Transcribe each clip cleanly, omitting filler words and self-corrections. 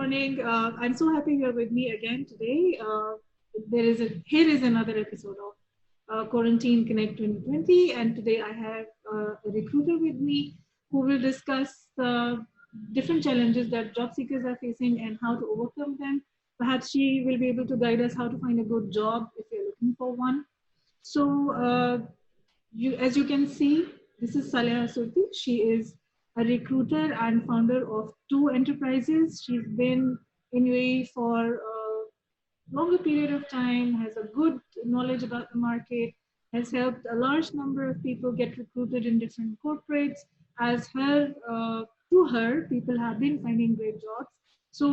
morning. I'm so happy you're with me again today. Here is another episode of Quarantine Connect 2020, and today I have a recruiter with me who will discuss different challenges that job seekers are facing and how to overcome them. Perhaps she will be able to guide us how to find a good job if you're looking for one. So, as you can see, this is Saleha Surti. She is a recruiter and founder of two enterprises. She's been in UAE for a longer period of time, has a good knowledge about the market, has helped a large number of people get recruited in different corporates. Through her, people have been finding great jobs. So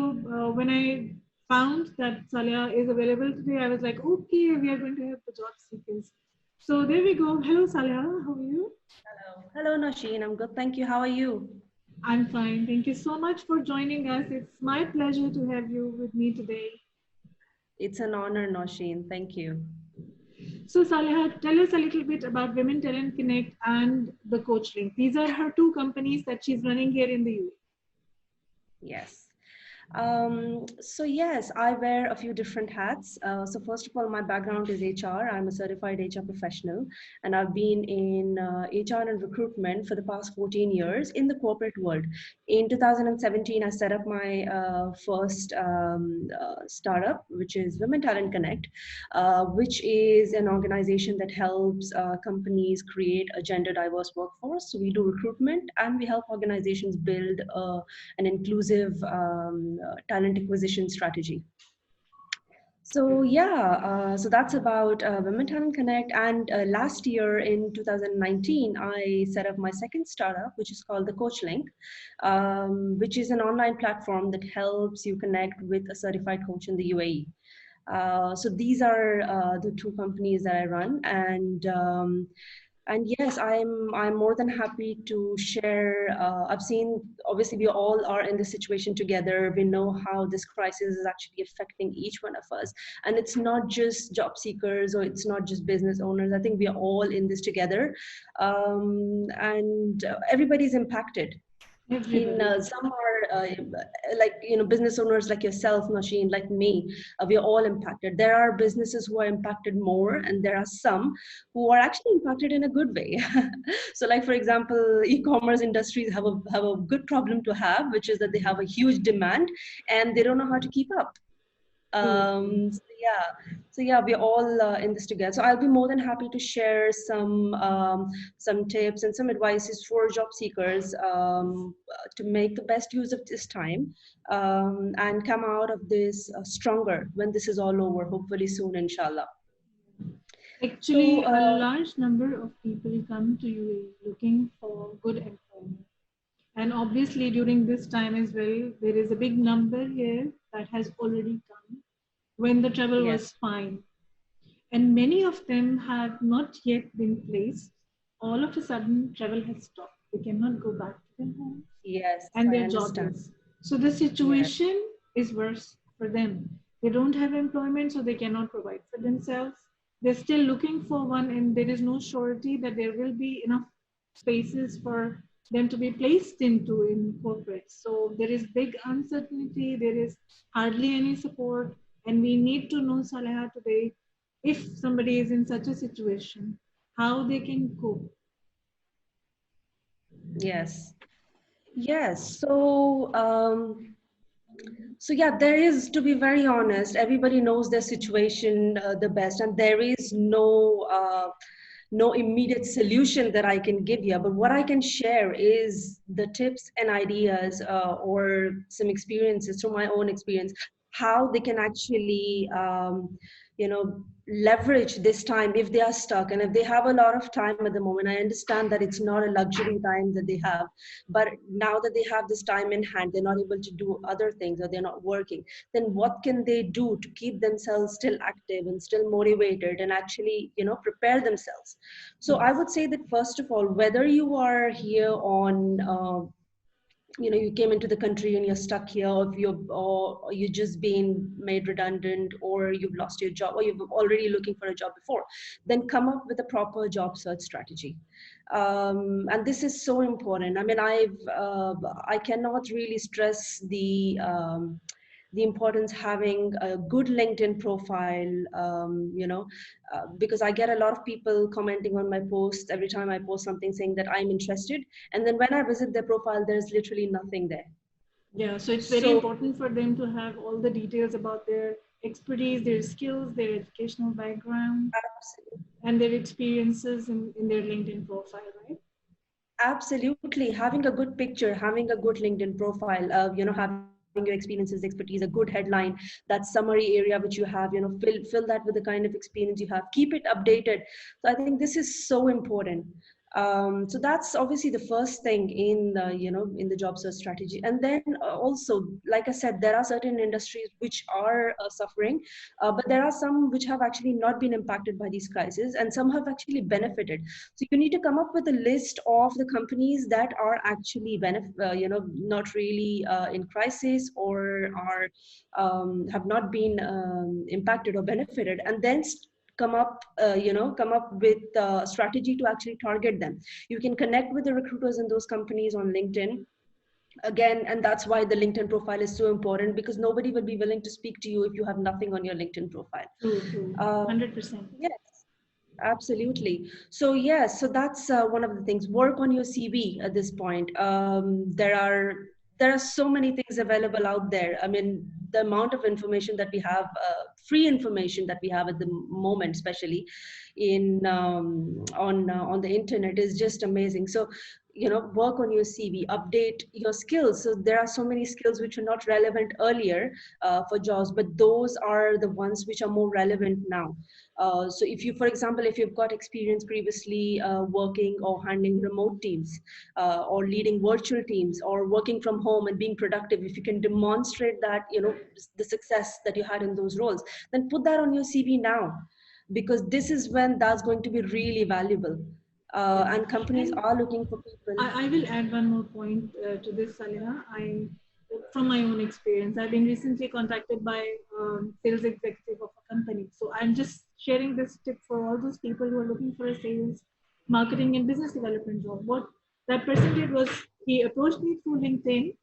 when I found that Saleha is available today, I was like, okay, we are going to help the job seekers. So there we go. Hello, Saleha. How are you? Hello, Nousheen. I'm good. Thank you. How are you? I'm fine. Thank you so much for joining us. It's my pleasure to have you with me today. It's an honor, Nousheen. Thank you. So, Saleha, tell us a little bit about Women Talent Connect and the CoachLink. These are her two companies that she's running here in the UAE. Yes. So yes, I wear a few different hats. So first of all, my background is HR. I'm a certified HR professional, and I've been in HR and recruitment for the past 14 years in the corporate world. In 2017, I set up my first startup, which is Women Talent Connect, which is an organization that helps companies create a gender diverse workforce. So we do recruitment and we help organizations build an inclusive talent acquisition strategy. So yeah, so that's about Women Talent Connect. And last year in 2019, I set up my second startup, which is called the CoachLink, which is an online platform that helps you connect with a certified coach in the UAE. So these are the two companies that I run, and yes, I'm more than happy to share. I've seen, obviously we all are in this situation together. We know how this crisis is actually affecting each one of us, and it's not just job seekers or it's not just business owners. I think we are all in this together, and everybody's impacted. Some are like business owners like yourself, Nousheen, like me. We are all impacted. There are businesses who are impacted more, and there are some who are actually impacted in a good way. So like for example, e-commerce industries have a good problem to have, which is that they have a huge demand and they don't know how to keep up. So yeah, we're all in this together. So I'll be more than happy to share some tips and some advices for job seekers to make the best use of this time and come out of this stronger when this is all over, hopefully soon, inshallah. Actually, a large number of people come to UAE looking for good employment. And obviously during this time as well, there is a big number here that has already come when the travel was fine. And many of them have not yet been placed. All of a sudden, travel has stopped. They cannot go back to their homes. Yes, and their jobless. So the situation is worse for them. They don't have employment, so they cannot provide for themselves. They're still looking for one, and there is no surety that there will be enough spaces for them to be placed into in corporates. So there is big uncertainty. There is hardly any support, and we need to know, Saleha, today, if somebody is in such a situation, how they can cope. Yes. So yeah, there is, to be very honest, everybody knows their situation the best, and there is no immediate solution that I can give you. But what I can share is the tips and ideas or some experiences through my own experience, how they can actually leverage this time if they are stuck, and if they have a lot of time at the moment. I understand that it's not a luxury time that they have, but now that they have this time in hand, they're not able to do other things or they're not working, then what can they do to keep themselves still active and still motivated and actually prepare themselves? So I would say that first of all, whether you are here on you came into the country and you're stuck here, or you're just being made redundant, or you've lost your job, or you've already looking for a job before, then come up with a proper job search strategy. And this is so important. I mean, I cannot really stress the importance having a good LinkedIn profile, because I get a lot of people commenting on my posts every time I post something saying that I'm interested. And then when I visit their profile, there's literally nothing there. Yeah, so it's very So important for them to have all the details about their expertise, their skills, their educational background, and their experiences in their LinkedIn profile, right? absolutely, having a good picture, having a good LinkedIn profile, having your experiences, expertise, a good headline, that summary area which you have, fill that with the kind of experience you have. Keep it updated. So I think this is so important. So that's obviously the first thing in the in the job search strategy. And then also, like I said, there are certain industries which are suffering, but there are some which have actually not been impacted by these crises, and some have actually benefited. So you need to come up with a list of the companies that are actually not really in crisis, or are have not been impacted or benefited, and then come up with a strategy to actually target them. You can connect with the recruiters in those companies on LinkedIn again, and that's why the LinkedIn profile is so important, because nobody will be willing to speak to you if you have nothing on your LinkedIn profile. True, true. uh, 100%. yes, absolutely. So yes, so that's one of the things. Work on your CV at this point. There are so many things available out there. I mean, the amount of information that we have, free information that we have at the moment, especially in on the internet, is just amazing. So work on your CV, update your skills. So there are so many skills which are not relevant earlier for jobs, but those are the ones which are more relevant now. So if you, for example, if you've got experience previously working or handling remote teams, or leading virtual teams, or working from home and being productive, if you can demonstrate that, the success that you had in those roles, then put that on your CV now, because this is when that's going to be really valuable. Yeah. And companies And are looking for people. I will add one more point to this, Saleha. From my own experience, I've been recently contacted by sales executive of a company. So I'm just sharing this tip for all those people who are looking for a sales, marketing, and business development job. What that person did was he approached me through LinkedIn,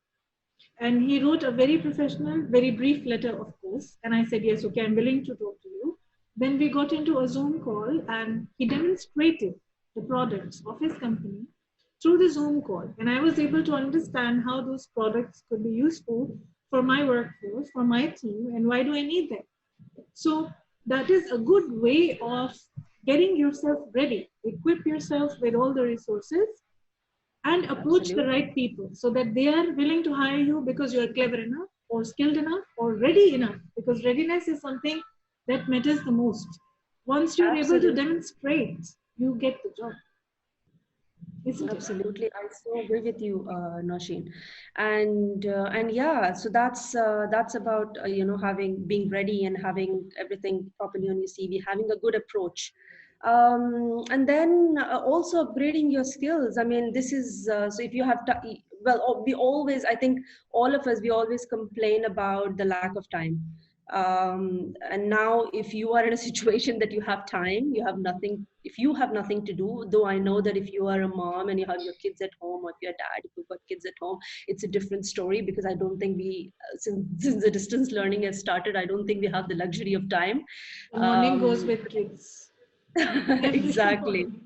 and he wrote a very professional, very brief letter, of course. And I said, yes, okay, I'm willing to talk to you. Then we got into a Zoom call, and he demonstrated the products of his company through the Zoom call. And I was able to understand how those products could be useful for my workforce, for my team, and why do I need them. So that is a good way of getting yourself ready. Equip yourself with all the resources and approach the Absolutely. right people so that they are willing to hire you because you're clever enough or skilled enough or ready enough, because readiness is something that matters the most. Once you're able to Absolutely. demonstrate, you get the job, isn't it? Absolutely, I so agree with you, Nousheen. And yeah, so that's about having being ready and having everything properly on your CV, having a good approach, and then also upgrading your skills. I mean, this is so if you have well, we always, I think all of us, we always complain about the lack of time. And now if you are in a situation that you have time, you have nothing, if you have nothing to do, though I know that if you are a mom and you have your kids at home, or if you're a dad, if you've got kids at home, it's a different story, because I don't think we since the distance learning has started, I don't think we have the luxury of time. The morning goes um, with kids every exactly. morning.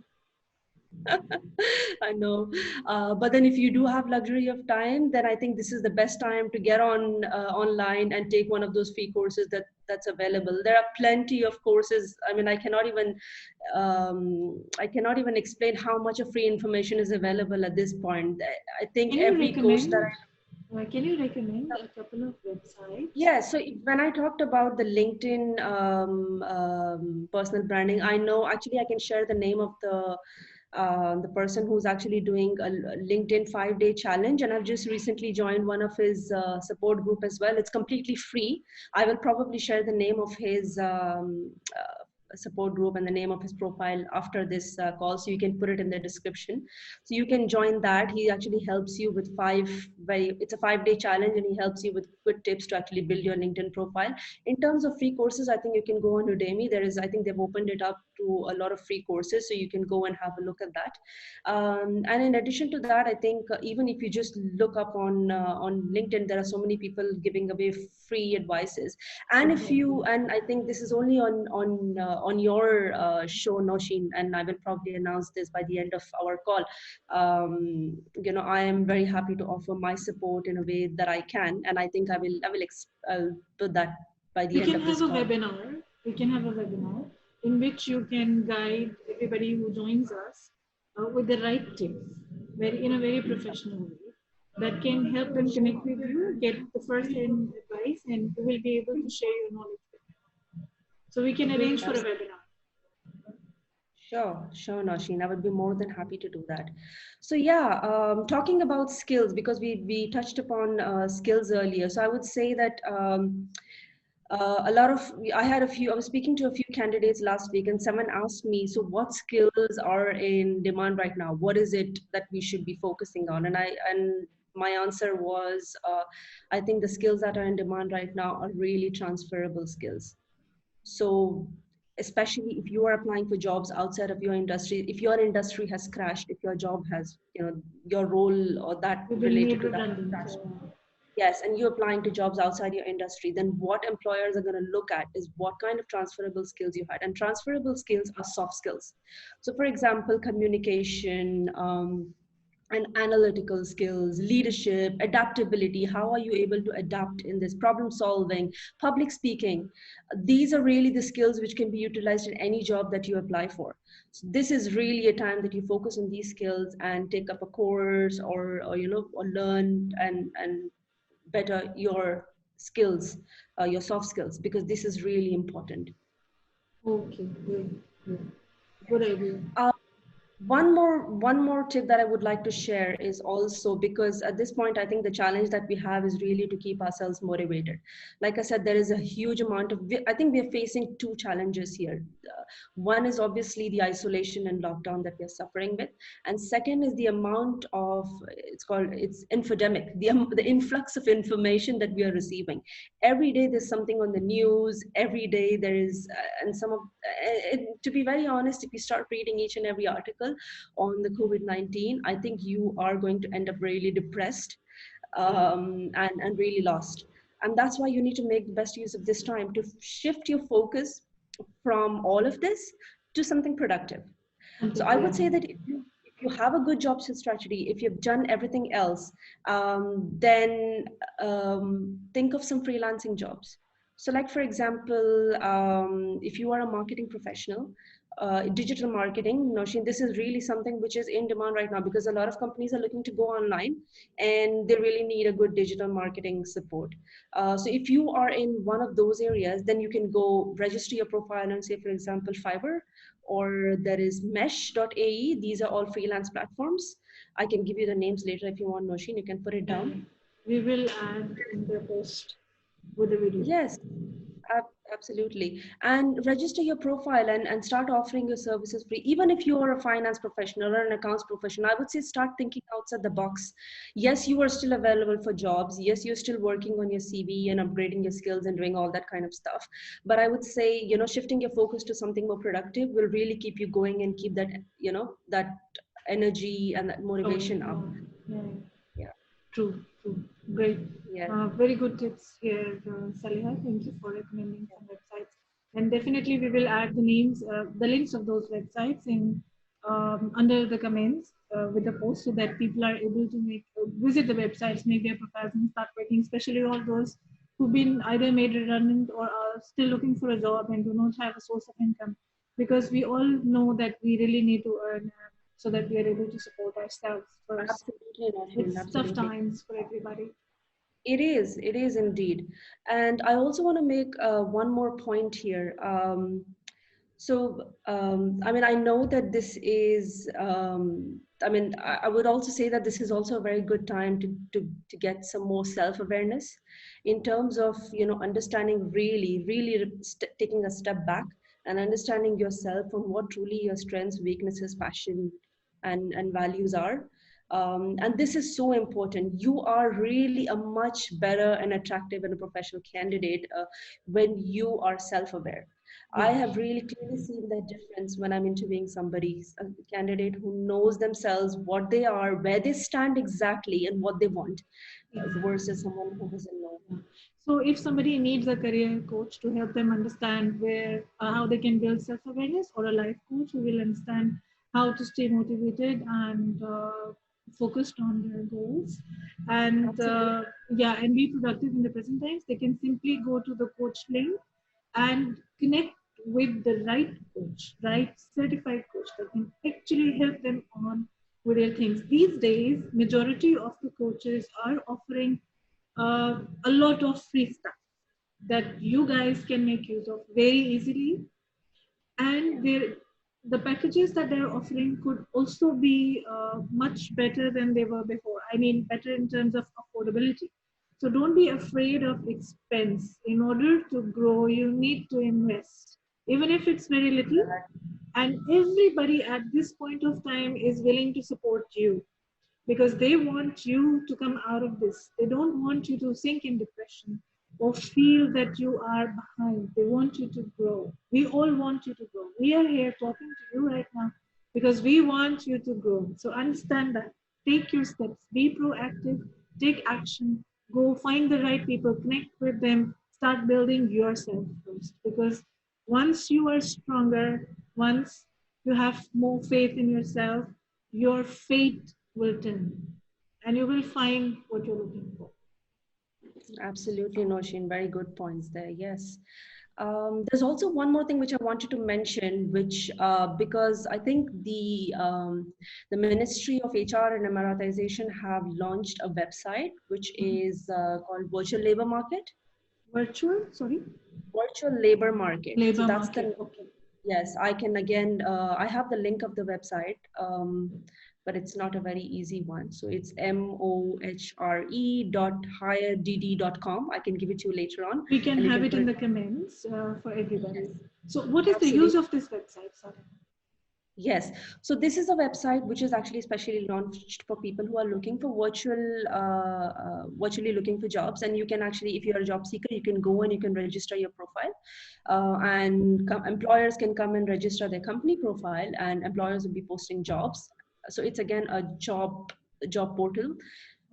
I know. But then if you do have luxury of time, then I think this is the best time to get on online and take one of those free courses that's available. There are plenty of courses. I mean, I cannot even explain how much of free information is available at this point. I think Can you every course that recommend? Can you recommend a couple of websites? yeah, so when I talked about the LinkedIn personal branding, I know actually I can share the name of the person who's actually doing a LinkedIn 5-day challenge, and I've just recently joined one of his support group as well. It's completely free. I will probably share the name of his support group and the name of his profile after this call, so you can put it in the description. So you can join that. He actually helps you with it's a 5-day challenge, and he helps you with good tips to actually build your LinkedIn profile. In terms of free courses, I think you can go on Udemy. I think they've opened it up to a lot of free courses, so you can go and have a look at that. And in addition to that, I think even if you just look up on LinkedIn, there are so many people giving away free advices. And if Exactly. you, and I think this is only on your show, Nousheen, and I will probably announce this by the end of our call. I am very happy to offer my support in a way that I can, and I think I'll do that by the We end can of have this a call. webinar. We can have a webinar in which you can guide everybody who joins us with the right tips, very in a very professional way that can help them connect with you, get the first-hand advice, and you will be able to share your knowledge with them. So we can arrange for a webinar. Sure, Nausheen. I would be more than happy to do that. So yeah, talking about skills, because we touched upon skills earlier. So I would say that I was speaking to a few candidates last week, and someone asked me, so what skills are in demand right now? What is it that we should be focusing on? And my answer was, I think the skills that are in demand right now are really transferable skills. So especially if you are applying for jobs outside of your industry, if your industry has crashed, if your job has, your role or that We've been related made to that redundant. crashed, yes, and you're applying to jobs outside your industry, then what employers are going to look at is what kind of transferable skills you had. And transferable skills are soft skills. So for example, communication, and analytical skills, leadership, adaptability. How are you able to adapt in this? Problem solving, public speaking. These are really the skills which can be utilized in any job that you apply for. So this is really a time that you focus on these skills and take up a course, or learn and better your skills, your soft skills, because this is really important. Okay, good, good, good idea. One more tip that I would like to share is also, because at this point I think the challenge that we have is really to keep ourselves motivated. Like I said, there is a huge amount of, I think we're facing two challenges here. One is obviously the isolation and lockdown that we're suffering with, and second is the amount of, it's infodemic, the influx of information that we are receiving. Every day there's something on the news, every day there is, and some of, to be very honest, if you start reading each and every article on the COVID-19, I think you are going to end up really depressed, and really lost. And that's why you need to make the best use of this time to shift your focus from all of this to something productive. So I Completely would say agree. that if you have a good job strategy, if you've done everything else, then think of some freelancing jobs. So like, for example, if you are a marketing professional, digital marketing, Notion, this is really something which is in demand right now, because a lot of companies are looking to go online and they really need a good digital marketing support. So if you are in one of those areas, then you can go register your profile and say, for example, Fiverr, or there is mesh.ae. These are all freelance platforms. I can give you the names later if you want, Nosheen. You can put it Yeah, down. we will add in the post with the video. Yes, absolutely. And register your profile and start offering your services free. Even if you are a finance professional or an accounts professional, I would say start thinking outside the box. Yes, you are still available for jobs. Yes, you're still working on your CV and upgrading your skills and doing all that kind of stuff. But I would say, shifting your focus to something more productive will really keep you going and keep that energy and that Oh, motivation up. yeah, yeah. Yeah. True, true. Great. Yes. Very good tips here, Saleha. Thank you for recommending some websites. And definitely we will add the names, the links of those websites in under the comments with the post so that people are able to visit the websites, make their profiles and start working, especially all those who've been either made redundant or are still looking for a job and do not have a source of income. Because we all know that we really need to earn so that we are able to support ourselves first. Absolutely, Nausheen, It's tough absolutely. times for everybody. It is indeed. And I also want to make one more point here. I mean, I know that this is, I would also say that this is also a very good time to get some more self-awareness in terms of, understanding really taking a step back and understanding yourself on what truly your strengths, weaknesses, passion, and values are. And this is so important. You are really a much better and attractive and a professional candidate when you are self-aware. I Yeah, have really clearly seen that difference when I'm interviewing somebody, a candidate who knows themselves, what they are, where they stand exactly, and what they want, exactly. versus someone who doesn't know. Yeah. So if somebody needs a career coach to help them understand where how they can build self-awareness, or a life coach who will understand how to stay motivated and focused on their goals, and Absolutely. yeah, and be productive in the present times, they can simply go to the coach link and connect with the right coach, right certified coach that can actually help them on with their things. These days, majority of the coaches are offering a lot of free stuff that you guys can make use of very easily, and the packages that they're offering could also be much better than they were before. I mean, better in terms of affordability. So don't be afraid of expense. In order to grow, you need to invest, even if it's very little. And everybody at this point of time is willing to support you because they want you to come out of this. They don't want you to sink in depression or feel that you are behind. They want you to grow. We all want you to grow. We are here talking to you right now because we want you to grow. So understand that. Take your steps. Be proactive. Take action. Go find the right people. Connect with them. Start building yourself first. Because once you are stronger, once you have more faith in yourself, your fate will turn and you will find what you're looking for. Absolutely, Nosheen. Very good points there. Yes. There's also one more thing which I wanted to mention, which because I think the Ministry of HR and Emiratization have launched a website which is called Virtual Labor Market. Virtual, sorry, Virtual Labor Market. So labor that's market. the, Okay. yes, I can again, I have the link of the website, but it's not a very easy one. So it's mohre.hiredd.com. I can give it to you later on, We can and you have can it put in it. the comments for Yes, everybody. So, what is the use absolutely. of this website, Sarah? Yes. So this is a website which is actually specially launched for people who are looking for virtually looking for jobs. And you can actually, if you're a job seeker, you can go and you can register your profile, and employers can come and register their company profile, and employers will be posting jobs. So it's again a job portal,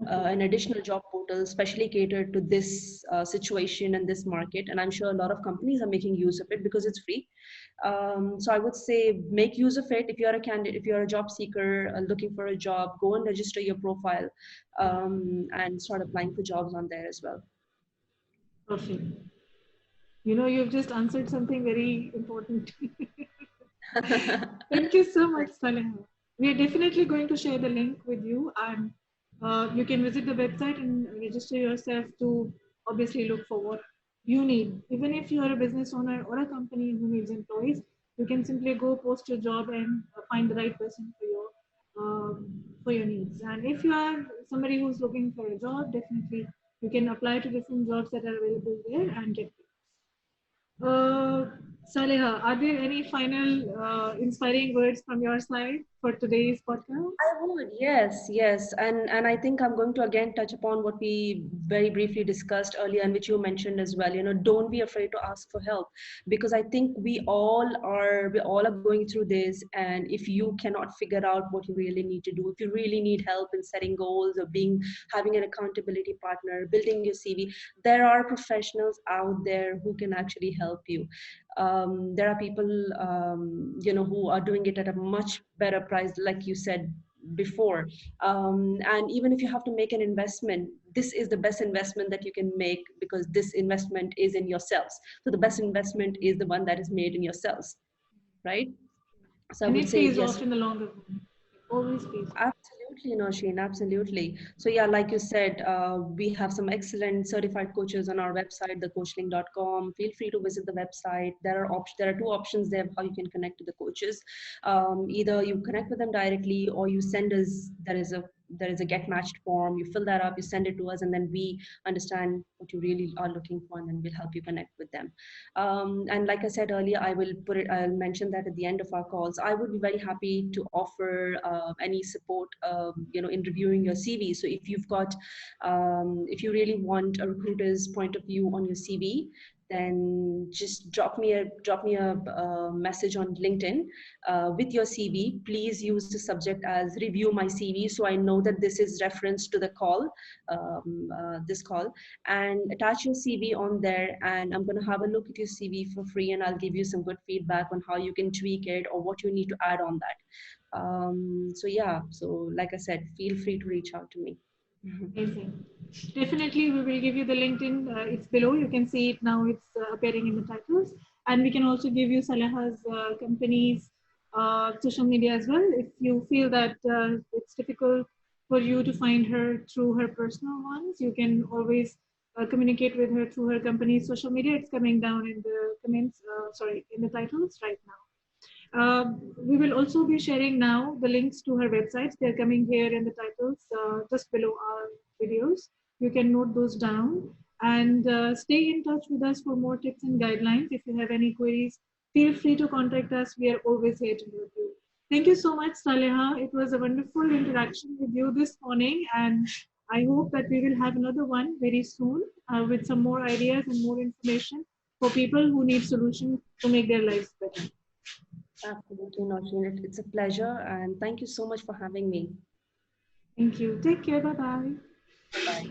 Okay. an additional job portal specially catered to this situation and this market. And I'm sure a lot of companies are making use of it because it's free. So I would say make use of it. If you're a candidate, if you're a job seeker looking for a job, go and register your profile, and start applying for jobs on there as well. Perfect. You know, you've just answered something very important. Thank you so much, Saleha. We are definitely going to share the link with you, and you can visit the website and register yourself to obviously look for what you need. Even if you are a business owner or a company who needs employees, you can simply go post your job and find the right person for your needs. And if you are somebody who's looking for a job, definitely you can apply to different jobs that are available there and get. Uh, Saleha, are there any final inspiring words from your side for today's podcast? I would, yes, yes. And I think I'm going to again touch upon what we very briefly discussed earlier and which you mentioned as well. You know, don't be afraid to ask for help, because I think we all are going through this. And if you cannot figure out what you really need to do, if you really need help in setting goals or having an accountability partner, building your CV, there are professionals out there who can actually help you. There are people, who are doing it at a much better price, like you said before. And even if you have to make an investment, this is the best investment that you can make, because this investment is in yourselves. So the best investment is the one that is made in yourselves, right? So I And would it say pays yes. off in the longer run. It always pays off. Absolutely, Nosheen, absolutely. So yeah, like you said, we have some excellent certified coaches on our website, thecoachlink.com. Feel free to visit the website. There are two options there of how you can connect to the coaches. Either you connect with them directly, or you send us. There is a there is a get matched form. You fill that up, you send it to us, and then we understand what you really are looking for, and then we'll help you connect with them. And like I said earlier, I'll mention that at the end of our calls. I would be very happy to offer any support, in reviewing your CV. So if you really want a recruiter's point of view on your CV, then just drop me a message on LinkedIn with your CV. Please use the subject as "review my CV," so I know that this is reference to the call, this call, and attach your CV on there. And I'm going to have a look at your CV for free, and I'll give you some good feedback on how you can tweak it or what you need to add on that. So yeah, so like I said, feel free to reach out to me. Amazing. Definitely, we will give you the LinkedIn. It's below. You can see it now. It's appearing in the titles, and we can also give you Saleha's company's social media as well. If you feel that it's difficult for you to find her through her personal ones, you can always communicate with her through her company's social media. It's coming down in the comments. Sorry, in the titles right now. We will also be sharing now the links to her websites. They're coming here in the titles just below our videos. You can note those down and stay in touch with us for more tips and guidelines. If you have any queries, feel free to contact us. We are always here to help you. Thank you so much, Saleha. It was a wonderful interaction with you this morning, and I hope that we will have another one very soon with some more ideas and more information for people who need solutions to make their lives better. Absolutely, Nousheen. It's a pleasure, and thank you so much for having me. Thank you. Take care. Bye bye. Bye bye.